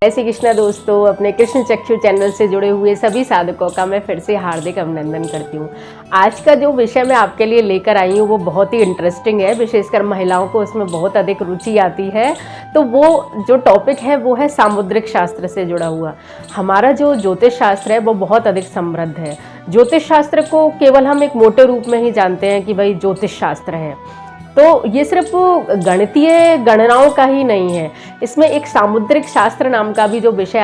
जय श्री कृष्ण दोस्तों, अपने कृष्ण चक्षु चैनल से जुड़े हुए सभी साधकों का मैं फिर से हार्दिक अभिनंदन करती हूँ। आज का जो विषय मैं आपके लिए लेकर आई हूँ वो बहुत ही इंटरेस्टिंग है, विशेषकर महिलाओं को उसमें बहुत अधिक रुचि आती है। तो वो जो टॉपिक है वो है सामुद्रिक शास्त्र से जुड़ा हुआ। हमारा जो ज्योतिष शास्त्र है वो बहुत अधिक समृद्ध है। ज्योतिष शास्त्र को केवल हम एक मोटे रूप में ही जानते हैं कि भाई ज्योतिष शास्त्र है, तो ये सिर्फ गणितीय गणनाओं का ही नहीं है। इसमें एक सामुद्रिक शास्त्र नाम का भी जो विषय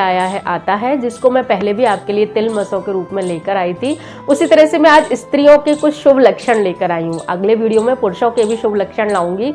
आता है, जिसको मैं पहले भी आपके लिए तिल मसों के रूप में लेकर आई थी। उसी तरह से मैं आज स्त्रियों के कुछ शुभ लक्षण लेकर आई हूँ। अगले वीडियो में पुरुषों के भी शुभ लक्षण लाऊंगी।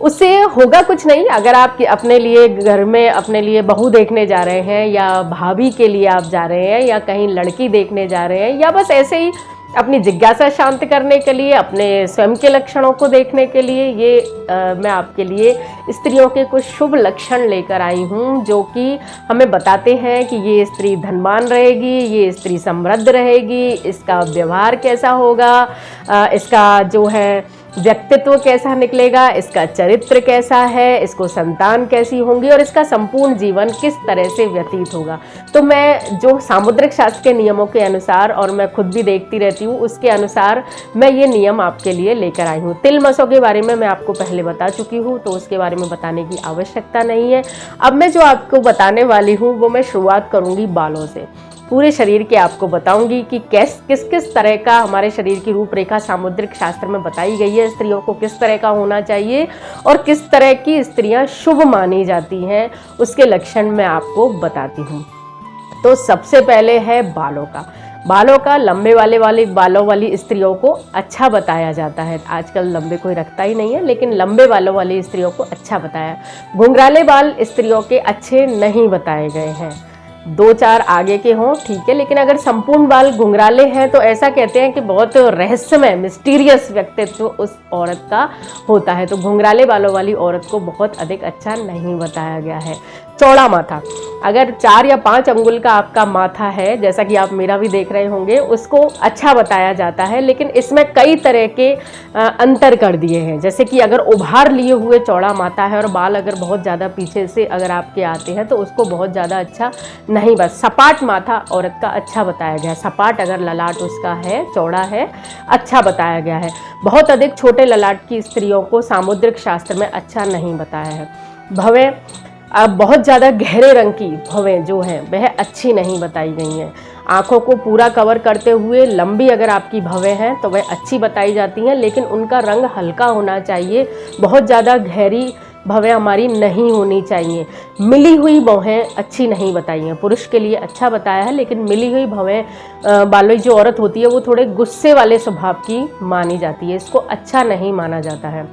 उससे होगा कुछ नहीं, अगर आप अपने लिए घर में अपने लिए बहू देखने जा रहे हैं, या भाभी के लिए आप जा रहे हैं, या कहीं लड़की देखने जा रहे हैं, या बस ऐसे ही अपनी जिज्ञासा शांत करने के लिए, अपने स्वयं के लक्षणों को देखने के लिए, ये मैं आपके लिए स्त्रियों के कुछ शुभ लक्षण लेकर आई हूँ, जो कि हमें बताते हैं कि ये स्त्री धनवान रहेगी, ये स्त्री समृद्ध रहेगी, इसका व्यवहार कैसा होगा, इसका जो है व्यक्तित्व कैसा निकलेगा, इसका चरित्र कैसा है, इसको संतान कैसी होंगी, और इसका संपूर्ण जीवन किस तरह से व्यतीत होगा। तो मैं जो सामुद्रिक शास्त्र के नियमों के अनुसार, और मैं खुद भी देखती रहती हूँ, उसके अनुसार मैं ये नियम आपके लिए लेकर आई हूँ। तिल मसों के बारे में मैं आपको पहले बता चुकी हूँ, तो उसके बारे में बताने की आवश्यकता नहीं है। अब मैं जो आपको बताने वाली हूँ वो मैं शुरुआत करूँगी बालों से। पूरे शरीर के आपको बताऊंगी कि किस किस तरह का हमारे शरीर की रूपरेखा सामुद्रिक शास्त्र में बताई गई है, स्त्रियों को किस तरह का होना चाहिए और किस तरह की स्त्रियां शुभ मानी जाती हैं, उसके लक्षण मैं आपको बताती हूँ। तो सबसे पहले है बालों का। बालों का लंबे वाले बालों वाली स्त्रियों को अच्छा बताया जाता है। आजकल लंबे कोई रखता ही नहीं है, लेकिन लंबे बालों वाली स्त्रियों को अच्छा बताया। घुंघराले बाल स्त्रियों के अच्छे नहीं बताए गए हैं। 2-4 आगे के हों ठीक है, लेकिन अगर संपूर्ण बाल घुंघराले हैं तो ऐसा कहते हैं कि बहुत रहस्यमय मिस्टीरियस व्यक्तित्व उस औरत का होता है। तो घुंघराले बालों वाली औरत को बहुत अधिक अच्छा नहीं बताया गया है। चौड़ा माथा, अगर 4 या 5 अंगुल का आपका माथा है, जैसा कि आप मेरा भी देख रहे होंगे, उसको अच्छा बताया जाता है। लेकिन इसमें कई तरह के अंतर कर दिए हैं। जैसे कि अगर उभार लिए हुए चौड़ा माथा है और बाल अगर बहुत ज़्यादा पीछे से अगर आपके आते हैं तो उसको बहुत ज़्यादा अच्छा नहीं, बस सपाट माथा औरत का अच्छा बताया गया है। सपाट अगर ललाट उसका है, चौड़ा है, अच्छा बताया गया है। बहुत अधिक छोटे ललाट की स्त्रियों को सामुद्रिक शास्त्र में अच्छा नहीं बताया है। भवें, अब बहुत ज़्यादा गहरे रंग की भवें जो हैं वह अच्छी नहीं बताई गई हैं। आँखों को पूरा कवर करते हुए लंबी अगर आपकी भवें हैं तो वह अच्छी बताई जाती हैं, लेकिन उनका रंग हल्का होना चाहिए। बहुत ज़्यादा गहरी भवें हमारी नहीं होनी चाहिए। मिली हुई भवें अच्छी नहीं बताई हैं। पुरुष के लिए अच्छा बताया है, लेकिन मिली हुई भवें बालों जो औरत होती है वो थोड़े गुस्से वाले स्वभाव की मानी जाती है, इसको अच्छा नहीं माना जाता है।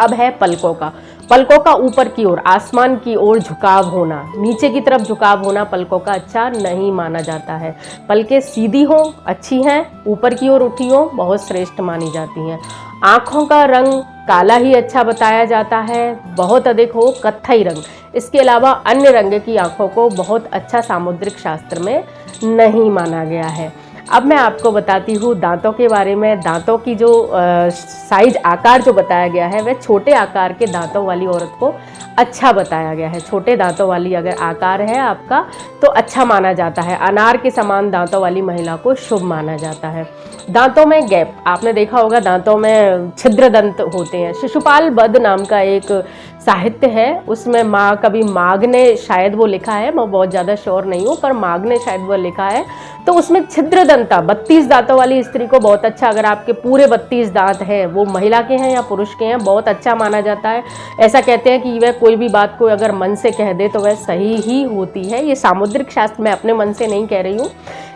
अब है पलकों का। पलकों का ऊपर की ओर, आसमान की ओर झुकाव होना, नीचे की तरफ झुकाव होना पलकों का अच्छा नहीं माना जाता है। पलकें सीधी हो अच्छी हैं, ऊपर की ओर उठी हो बहुत श्रेष्ठ मानी जाती हैं। आँखों का रंग काला ही अच्छा बताया जाता है, बहुत अधिक हो कत्थई रंग। इसके अलावा अन्य रंग की आँखों को बहुत अच्छा सामुद्रिक शास्त्र में नहीं माना गया है। अब मैं आपको बताती हूँ दांतों के बारे में। दांतों की जो साइज आकार जो बताया गया है वह छोटे आकार के दांतों वाली औरत को अच्छा बताया गया है। छोटे दांतों वाली अगर आकार है आपका तो अच्छा माना जाता है। अनार के समान दांतों वाली महिला को शुभ माना जाता है। दांतों में गैप, आपने देखा होगा दांतों में छिद्र दंत होते हैं। शिशुपाल वध नाम का एक साहित्य है, उसमें कभी माघ ने शायद वो लिखा है, मैं बहुत ज़्यादा श्योर नहीं हूँ, पर माघ ने शायद वो लिखा है। तो उसमें छिद्र दंता 32 दांतों वाली स्त्री को बहुत अच्छा, अगर आपके पूरे 32 दांत हैं, वो महिला के हैं या पुरुष के हैं, बहुत अच्छा माना जाता है। ऐसा कहते हैं कि वह कोई भी बात को अगर मन से कह दे तो वह सही ही होती है। ये सामुद्रिक शास्त्र में अपने मन से नहीं कह रही हूँ।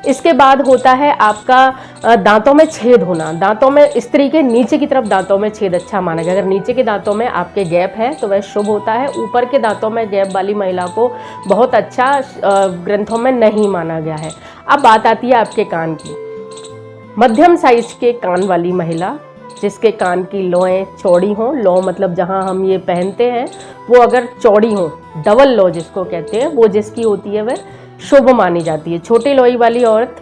इसके बाद होता है आपका दांतों में छेद होना। दांतों में स्त्री के नीचे की तरफ दांतों में छेद अच्छा माना गया। अगर नीचे के दांतों में आपके गैप है तो वह शुभ होता है। ऊपर के दांतों में गैप वाली महिला को बहुत अच्छा ग्रंथों में नहीं माना गया है। अब बात आती है आपके कान की। मध्यम साइज के कान वाली महिला, जिसके कान की लौएं चौड़ी हों, लौ मतलब जहां हम ये पहनते हैं वो अगर चौड़ी हों, डबल लौ जिसको कहते हैं, वो जिसकी होती है वह शुभ मानी जाती है। छोटी लोई वाली औरत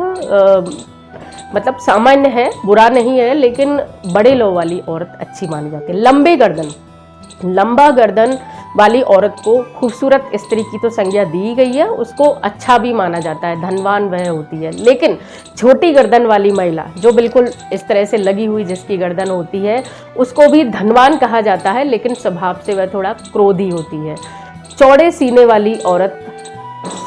मतलब सामान्य है, बुरा नहीं है, लेकिन बड़े लौ वाली औरत अच्छी मानी जाती है। लंबे गर्दन, लंबा गर्दन वाली औरत को खूबसूरत स्त्री की तो संज्ञा दी गई है, उसको अच्छा भी माना जाता है, धनवान वह होती है। लेकिन छोटी गर्दन वाली महिला जो बिल्कुल इस तरह से लगी हुई जिसकी गर्दन होती है, उसको भी धनवान कहा जाता है, लेकिन स्वभाव से वह थोड़ा क्रोधी होती है। चौड़े सीने वाली औरत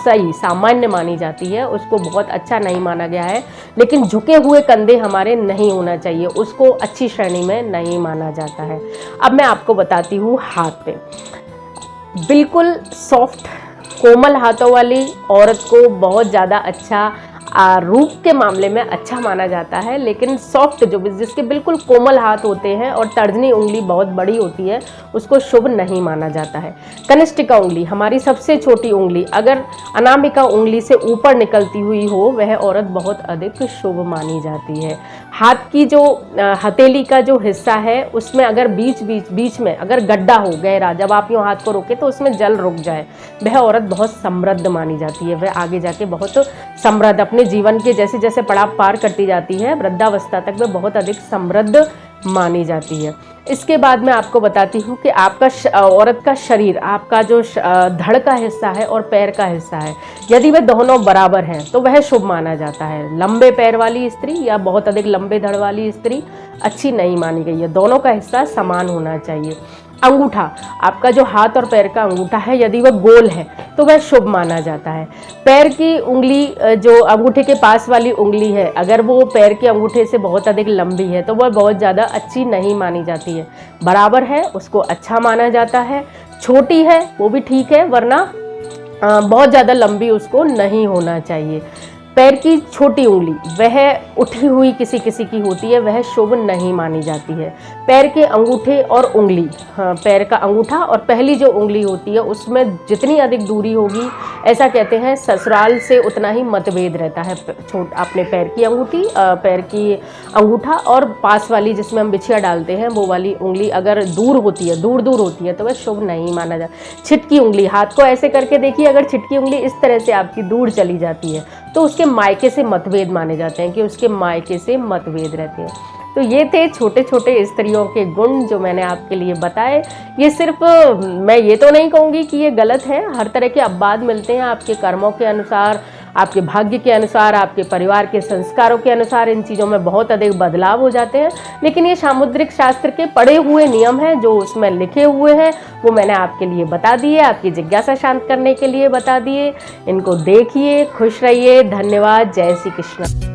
सही सामान्य मानी जाती है, उसको बहुत अच्छा नहीं माना गया है। लेकिन झुके हुए कंधे हमारे नहीं होना चाहिए, उसको अच्छी श्रेणी में नहीं माना जाता है। अब मैं आपको बताती हूँ हाथ पे, बिल्कुल सॉफ्ट कोमल हाथों वाली औरत को बहुत ज़्यादा अच्छा रूप के मामले में अच्छा माना जाता है। लेकिन सॉफ्ट जो जिसके बिल्कुल कोमल हाथ होते हैं और तर्जनी उंगली बहुत बड़ी होती है, उसको शुभ नहीं माना जाता है। कनिष्ठिका उंगली, हमारी सबसे छोटी उंगली, अगर अनामिका उंगली से ऊपर निकलती हुई हो, वह औरत बहुत अधिक शुभ मानी जाती है। हाथ की जो हथेली का जो हिस्सा है, उसमें अगर बीच में अगर गड्ढा हो गहरा, जब आप यूँ हाथ को रोके तो उसमें जल रुक जाए, वह औरत बहुत समृद्ध मानी जाती है। वह आगे जाके बहुत समृद्ध, अपने जीवन के जैसे जैसे पड़ाव पार करती जाती है, वृद्धावस्था तक वह बहुत अधिक समृद्ध मानी जाती है। इसके बाद मैं आपको बताती हूँ कि आपका औरत का शरीर, आपका जो धड़ का हिस्सा है और पैर का हिस्सा है, यदि वह दोनों बराबर हैं तो वह शुभ माना जाता है। लंबे पैर वाली स्त्री या बहुत अधिक लंबे धड़ वाली स्त्री अच्छी नहीं मानी गई है, दोनों का हिस्सा समान होना चाहिए। अंगूठा, आपका जो हाथ और पैर का अंगूठा है, यदि वह गोल है तो वह शुभ माना जाता है। पैर की उंगली, जो अंगूठे के पास वाली उंगली है, अगर वो पैर के अंगूठे से बहुत अधिक लंबी है तो वह बहुत ज़्यादा अच्छी नहीं मानी जाती है। बराबर है उसको अच्छा माना जाता है। छोटी है वो भी ठीक है, वरना बहुत ज़्यादा लंबी उसको नहीं होना चाहिए। पैर की छोटी उंगली वह उठी हुई किसी किसी की होती है, वह शुभ नहीं मानी जाती है। पैर के अंगूठे और उंगली, हाँ, पैर का अंगूठा और पहली जो उंगली होती है उसमें जितनी अधिक दूरी होगी, ऐसा कहते हैं ससुराल से उतना ही मतभेद रहता है। अपने पैर की अंगूठी, पैर की अंगूठा और पास वाली जिसमें हम बिछिया डालते हैं वो वाली उंगली अगर दूर होती है, दूर होती है, तो वह शुभ नहीं माना जाता। छिटकी उंगली, हाथ को ऐसे करके देखिए, अगर छिटकी उंगली इस तरह से आपकी दूर चली जाती है तो उसके मायके से मतभेद माने जाते हैं, कि उसके मायके से मतभेद रहते हैं। तो ये थे छोटे छोटे स्त्रियों के गुण जो मैंने आपके लिए बताए। ये सिर्फ, मैं ये तो नहीं कहूँगी कि ये गलत है, हर तरह के अपवाद मिलते हैं आपके कर्मों के अनुसार, आपके भाग्य के अनुसार, आपके परिवार के संस्कारों के अनुसार, इन चीज़ों में बहुत अधिक बदलाव हो जाते हैं। लेकिन ये सामुद्रिक शास्त्र के पढ़े हुए नियम हैं जो उसमें लिखे हुए हैं, वो मैंने आपके लिए बता दिए, आपकी जिज्ञासा शांत करने के लिए बता दिए। इनको देखिए, खुश रहिए। धन्यवाद। जय श्री कृष्ण।